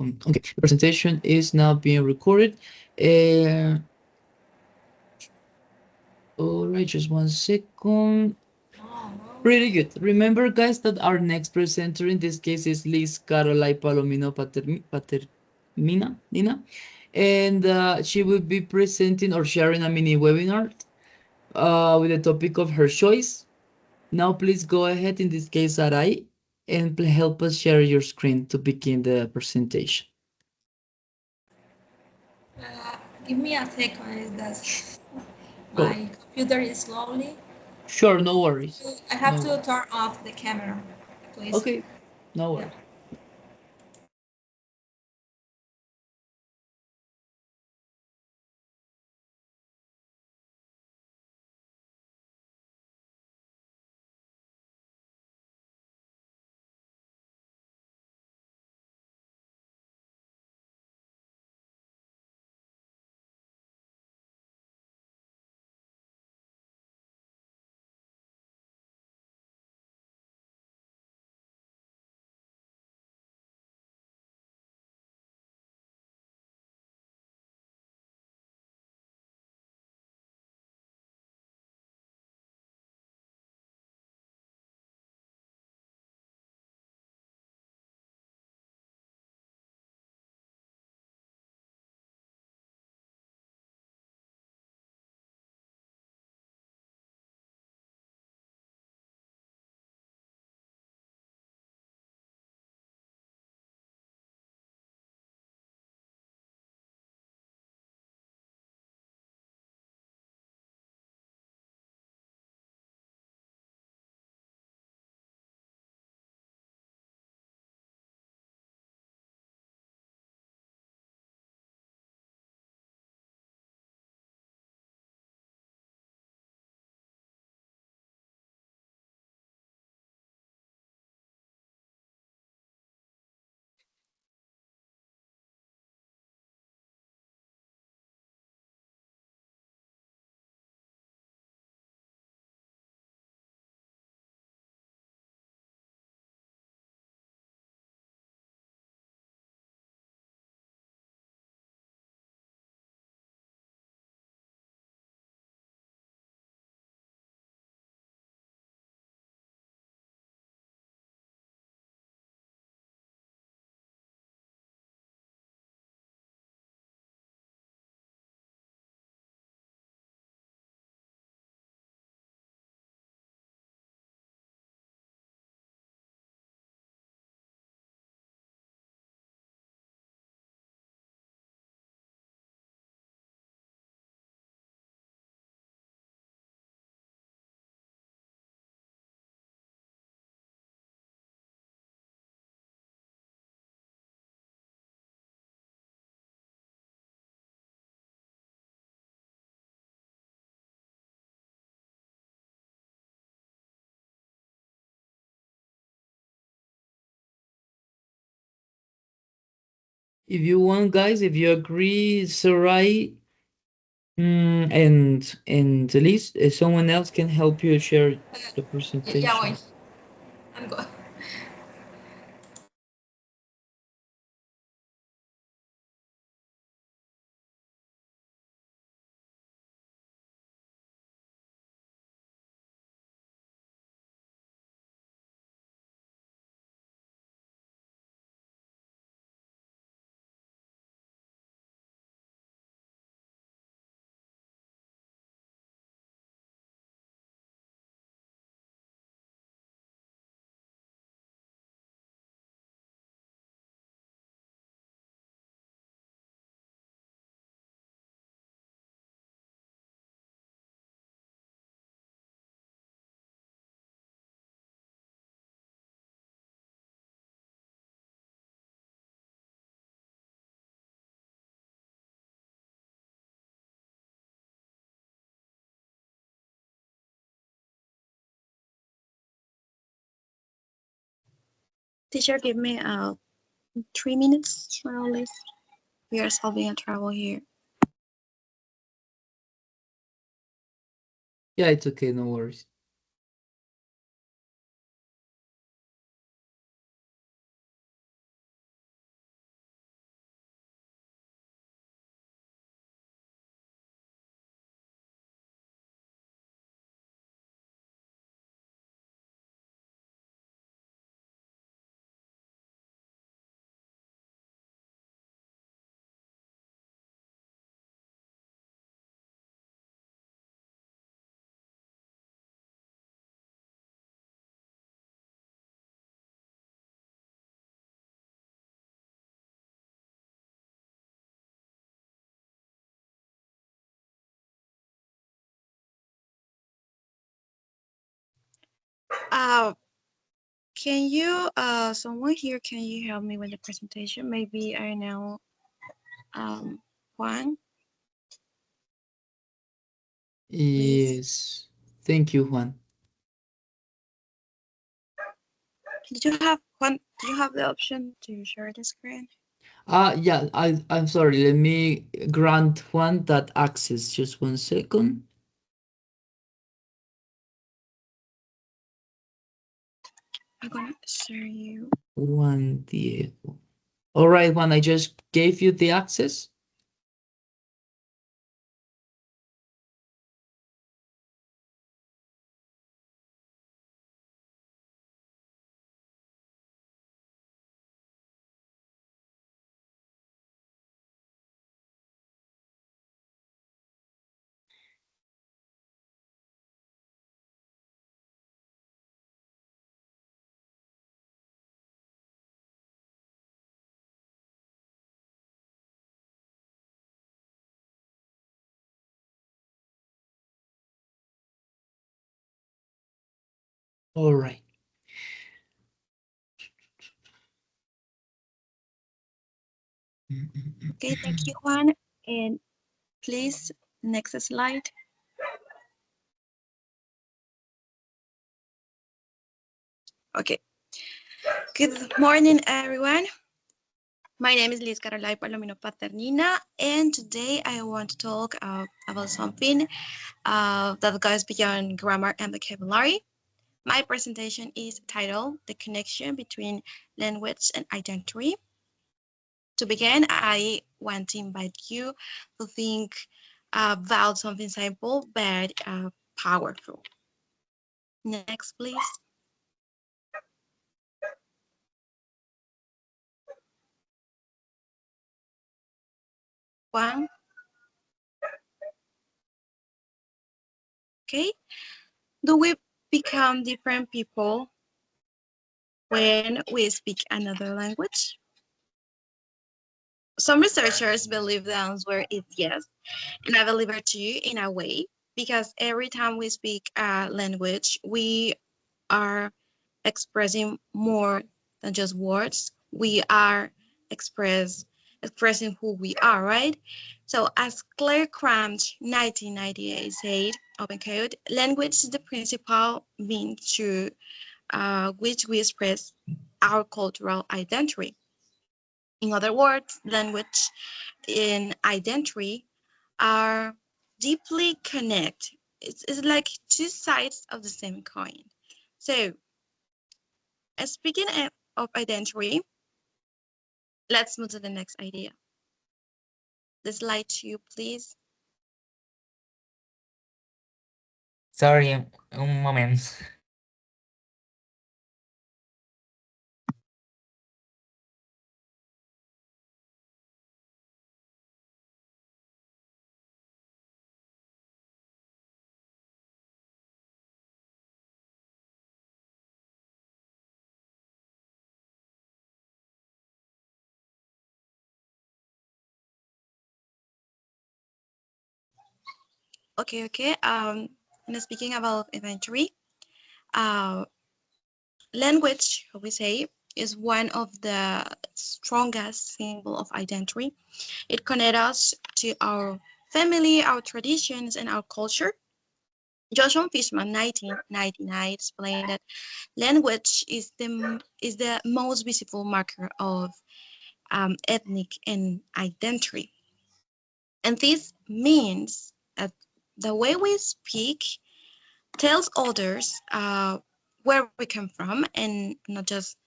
Okay, the presentation is now being recorded. Uh, all right, just 1 second. Pretty good. Remember, guys, that our next presenter in this case is LIZ Karolay Palomino Patermina, Nina, and she will be presenting or sharing a mini webinar with the topic of her choice. Now, please go ahead, in this case, Arai, and help us share your screen to begin the presentation. Give me a second. That's Go. my computer is slowly. Sure, no worries. I have No to worries. turn off the camera, please. Okay, no Yeah. worries. If you want, guys, if you agree, Sarai, and Elise, someone else can help you share the Yeah, presentation. wait. I'm going. Teacher, give me 3 minutes, less. We are solving a trouble here. Yeah, it's okay, no worries. Can you, someone here, can you help me with the presentation? Maybe I know, Juan. Yes. Thank you, Juan. Did you have Juan? Do you have the option to share the screen? Yeah, I'm sorry. Let me grant Juan that access. Just 1 second. I'm gonna share you. Juan Diego. All right, Juan, I just gave you the access. All right. Okay, thank you, Juan. And please, next slide. Okay. Good morning, everyone. My name is Liz Karolay Palomino, and today I want to talk about something that goes beyond grammar and vocabulary. My presentation is titled The Connection Between Language and Identity. To begin, I want to invite you to think about something simple but powerful. Next, please. One. Okay. Do we become different people when we speak another language? Some researchers believe the answer is yes, and I believe it too in a way, because every time we speak a language, we are expressing more than just words. We are expressing who we are, right? So as Claire Cramped 1998 said, open quote, language is the principal means through which we express our cultural identity. In other words, language and identity are deeply connected. It's like two sides of the same coin. So, speaking of identity, let's move to the next idea. The slide 2, please. Sorry, un moment. Okay. And speaking about identity, uh, language, how we say, is one of the strongest symbol of identity. It connects us to our family, our traditions, and our culture. Joshua Fishman, 1999, explained that language is the most visible marker of ethnic and identity. And this means that the way we speak tells others where we come from, and not just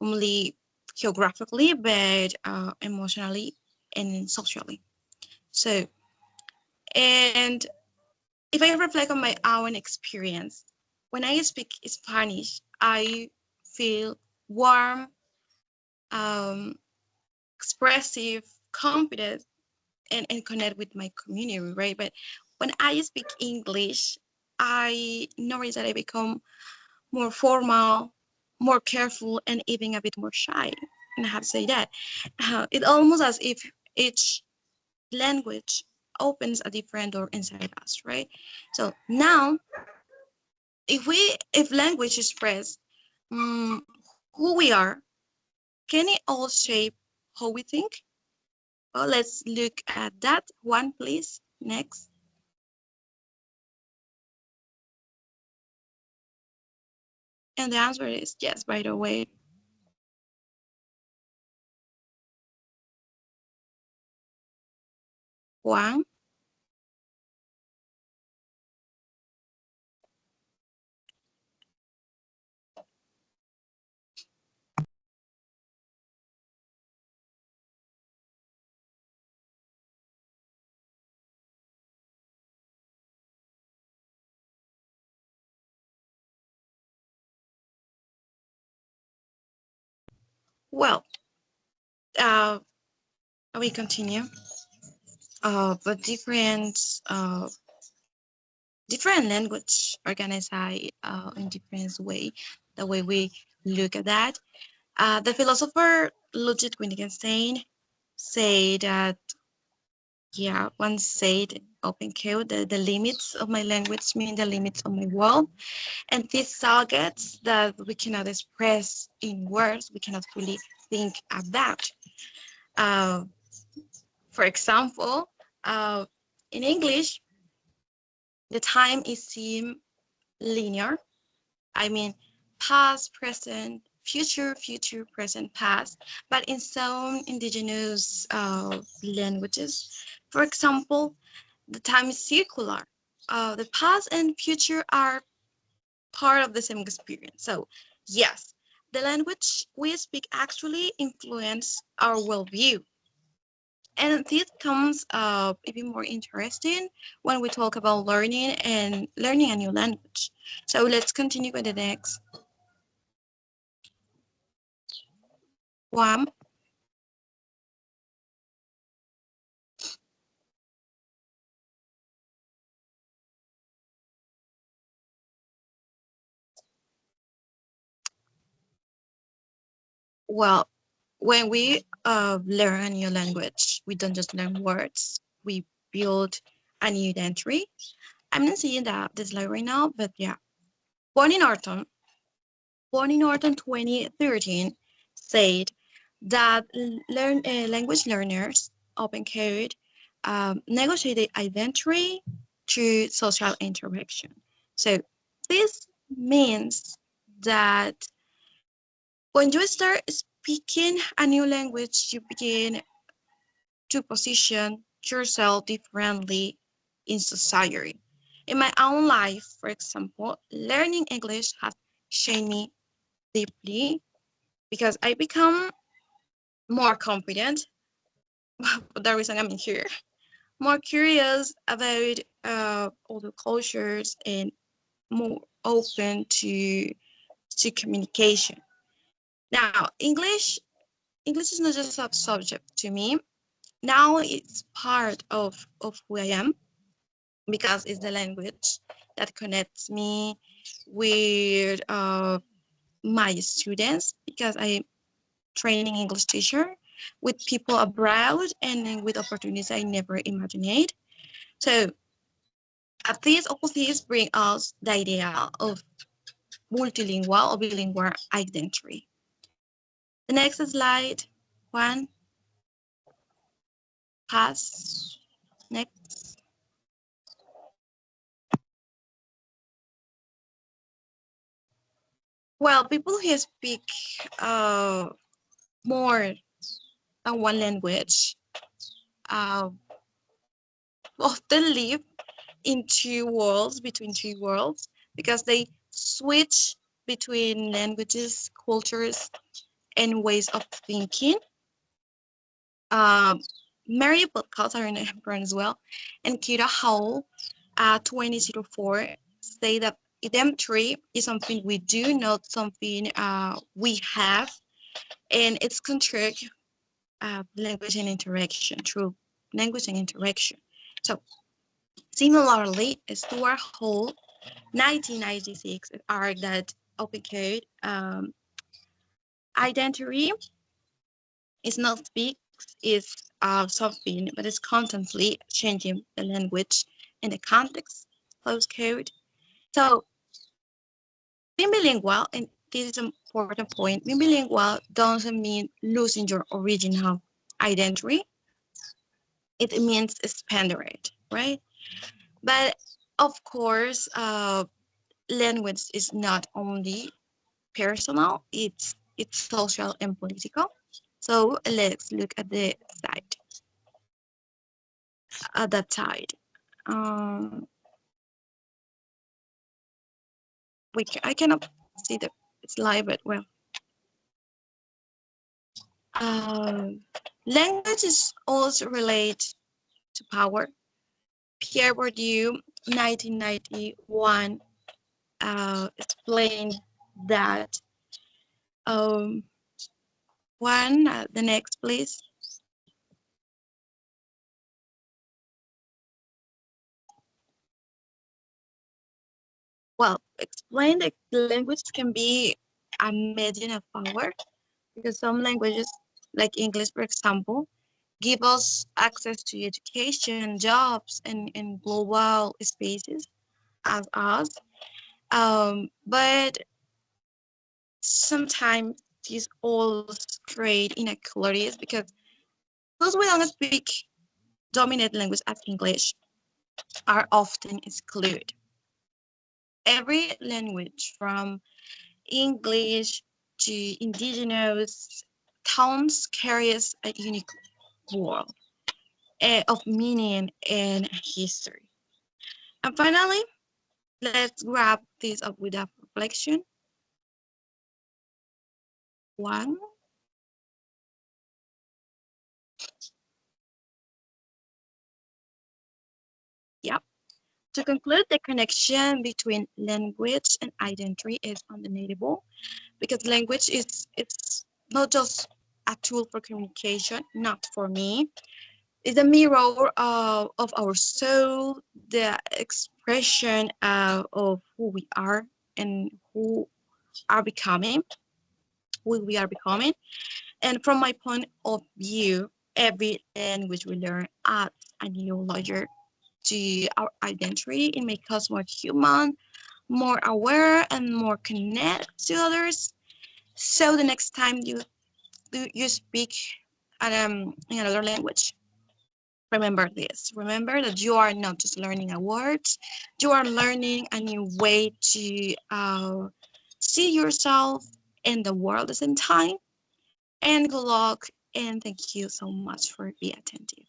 only geographically, but emotionally and socially. So, and if I reflect on my own experience, when I speak Spanish, I feel warm, um, expressive, confident, and connect with my community, right? But when I speak English, I notice that I become more formal, more careful, and even a bit more shy. And I have to say that. It's almost as if each language opens a different door inside us, right? So now if language express who we are, can it all shape how we think? Well, let's look at that one, please. Next. And the answer is yes, by the way. Juan. Well, uh, we continue. But different language organized in different way. The way we look at that. The philosopher Ludwig Wittgenstein say that, yeah, once said open code, the limits of my language mean the limits of my world. And these targets that we cannot express in words, we cannot fully think about. Uh, for example, in English, the time is seem linear. I mean, past, present, future, present, past. But in some indigenous languages, for example, the time is circular. The past and future are part of the same experience. So, yes, the language we speak actually influence our worldview. And this comes even more interesting when we talk about learning a new language. So let's continue with the next one. Well, when we learn a new language, we don't just learn words, we build a new identity. I'm not seeing the slide right now, but yeah. Born in autumn, Born in autumn 2013, said that language learners, open code, negotiate identity through social interaction. So this means that when you start speaking a new language, you begin to position yourself differently in society. In my own life, for example, learning English has changed me deeply because I become more confident, for the reason I'm in here, more curious about other cultures and more open to communication. Now, English is not just a subject to me. Now it's part of who I am because it's the language that connects me with my students because I'm training English teacher with people abroad and with opportunities I never imagined. So at least all these bring us the idea of multilingual or bilingual identity. The next slide, one, pass, next. Well, people who speak more than one language uh, often live in two worlds, between two worlds, because they switch between languages, cultures, and ways of thinking. Um, Mary Podcast are in Hebron as well, and Kira Howell, 2004, say that identity is something we do, not something we have, and it's construct language and interaction through language and interaction. So similarly, Stuart Hall, 1996, argued that open code identity is not fixed, is something, but it's constantly changing the language and the context, close code. So Being bilingual, and this is an important point, being bilingual doesn't mean losing your original identity. It means expanding it, right? But of course, language is not only personal, it's social and political. So let's look at the side, at that side. Um, I cannot see the slide, but well, um, language is also related to power. Pierre Bourdieu, 1991, explained that. Um, the next, please. Well, explain that language can be a medium of power because some languages, like English, for example, give us access to education, jobs, and global spaces as us. But sometimes these all create inequalities because those we don't speak dominant language as English are often excluded. Every language from English to indigenous tones carries a unique world of meaning and history. And finally, let's wrap this up with a reflection. One, yeah. To conclude, the connection between language and identity is undeniable because language is it's not just a tool for communication, not for me. It's a mirror of our soul, the expression of who we are and are becoming, who we are becoming. And from my point of view, every language we learn adds a new layer to our identity. It makes us more human, more aware, and more connected to others. So the next time you speak in another language, remember this. Remember that you are not just learning a word, you are learning a new way to see yourself and the world at the same time. And good luck, and thank you so much for being attentive.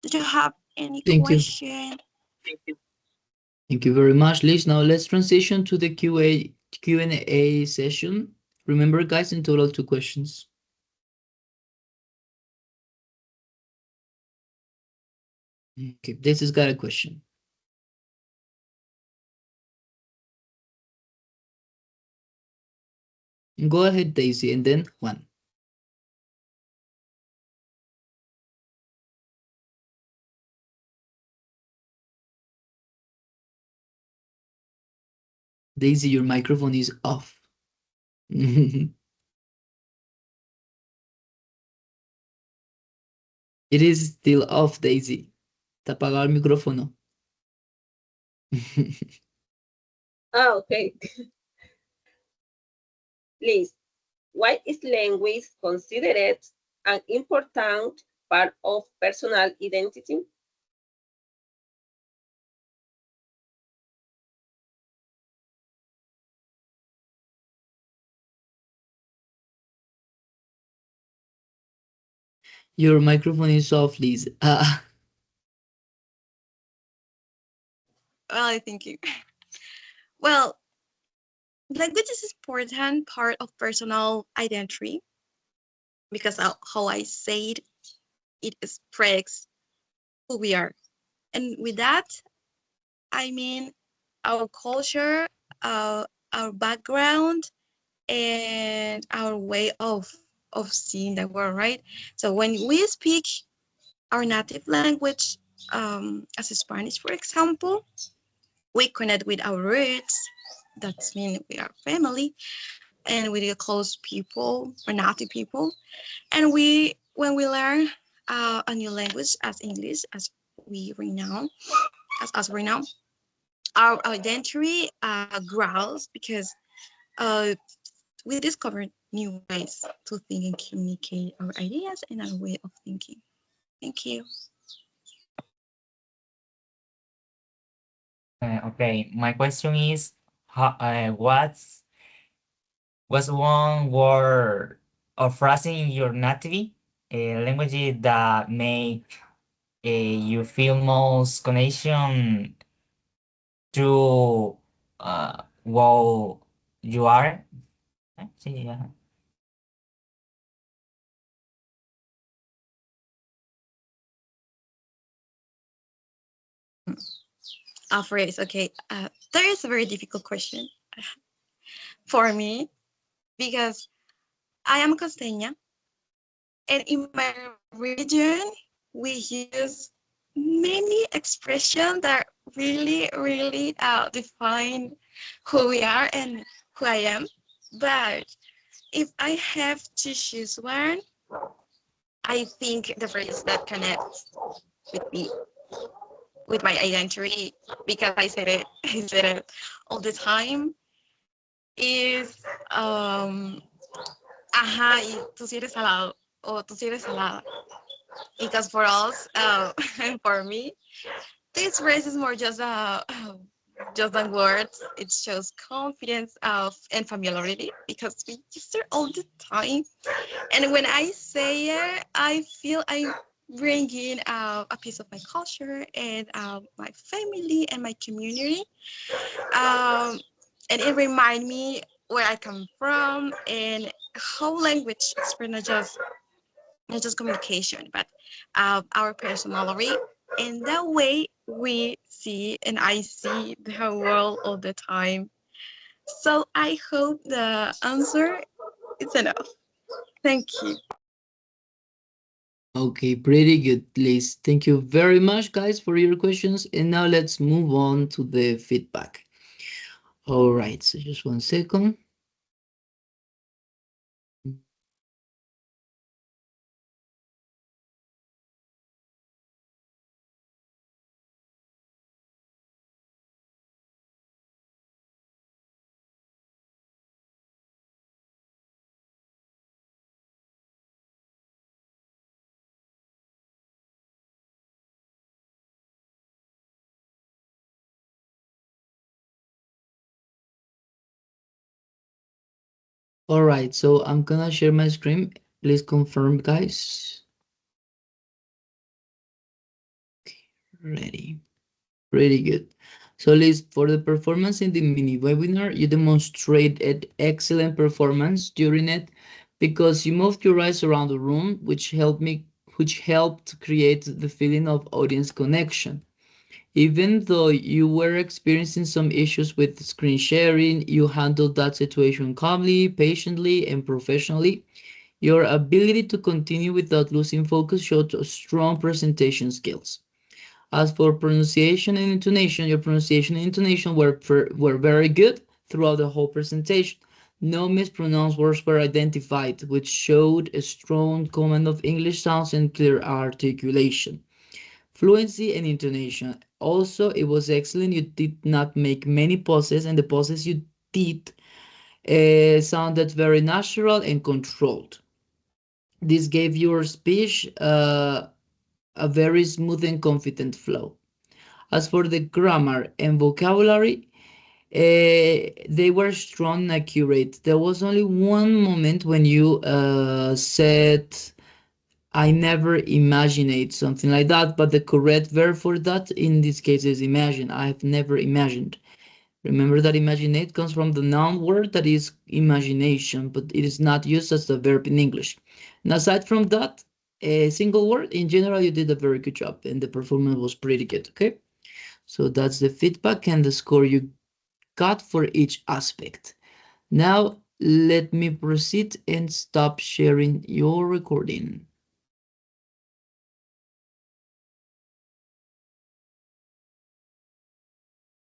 Did you have any Thank you. question? Thank you very much, Liz. Now let's transition to the Q&A session. Remember, guys, in total 2 questions. Okay, this has got a question. Go ahead, Daisy, and then Juan. Daisy, your microphone is off. It is still off, Daisy. Está apagado el micrófono. Okay. Liz, why is language considered an important part of personal identity? Your microphone is off, Liz. Well, I think you. Well, language is an important part of personal identity because of how I say it expresses who we are. And with that, I mean our culture, our background, and our way of seeing the world, right? So when we speak our native language, as Spanish, for example, we connect with our roots. That means we are family, and with the close people or native people. And when we learn a new language as English, as we renown, as right now, our identity grows because we discover new ways to think and communicate our ideas and our way of thinking. Thank you. Okay, my question is, what's one word or phrase in your native language that make you feel most connection to what you are? Sí, ajá. A phrase, okay. That is a very difficult question for me because I am costeña, and in my region, we use many expressions that really define who we are and who I am. But if I have to choose one, I think the phrase that connects with me, with my identity, because I said it, I said it all the time, is ajá, y tú sí eres salado, o tú sí eres salada. Because for us, and for me, this phrase is more just than words. It shows confidence of and familiarity because we use it all the time. And when I say it, I feel I'm bringing a piece of my culture and my family and my community. And it reminds me where I come from and how language express not just communication, but our personality and the way we see and I see the world all the time. So I hope the answer is enough. Thank you. Okay, pretty good, Liz. Thank you very much, guys, for your questions. And now let's move on to the feedback. All right, so just one second. All right, so I'm gonna share my screen. Please confirm, guys. Okay, ready. Pretty good. So, Liz, for the performance in the mini webinar, you demonstrated excellent performance during it because you moved your eyes around the room, which helped create the feeling of audience connection. Even though you were experiencing some issues with screen sharing, you handled that situation calmly, patiently, and professionally. Your ability to continue without losing focus showed strong presentation skills. As for pronunciation and intonation, your pronunciation and intonation were very good throughout the whole presentation. No mispronounced words were identified, which showed a strong command of English sounds and clear articulation. Fluency and intonation. Also, it was excellent. You did not make many pauses, and the pauses you did sounded very natural and controlled. This gave your speech a very smooth and confident flow. As for the grammar and vocabulary, they were strong and accurate. There was only one moment when you said, I never imagined something like that, but the correct verb for that in this case is imagine. I have never imagined. Remember that imaginate comes from the noun word that is imagination, but it is not used as a verb in English. And aside from that, a single word, in general, you did a very good job and the performance was pretty good, okay? So that's the feedback and the score you got for each aspect. Now, let me proceed and stop sharing your recording.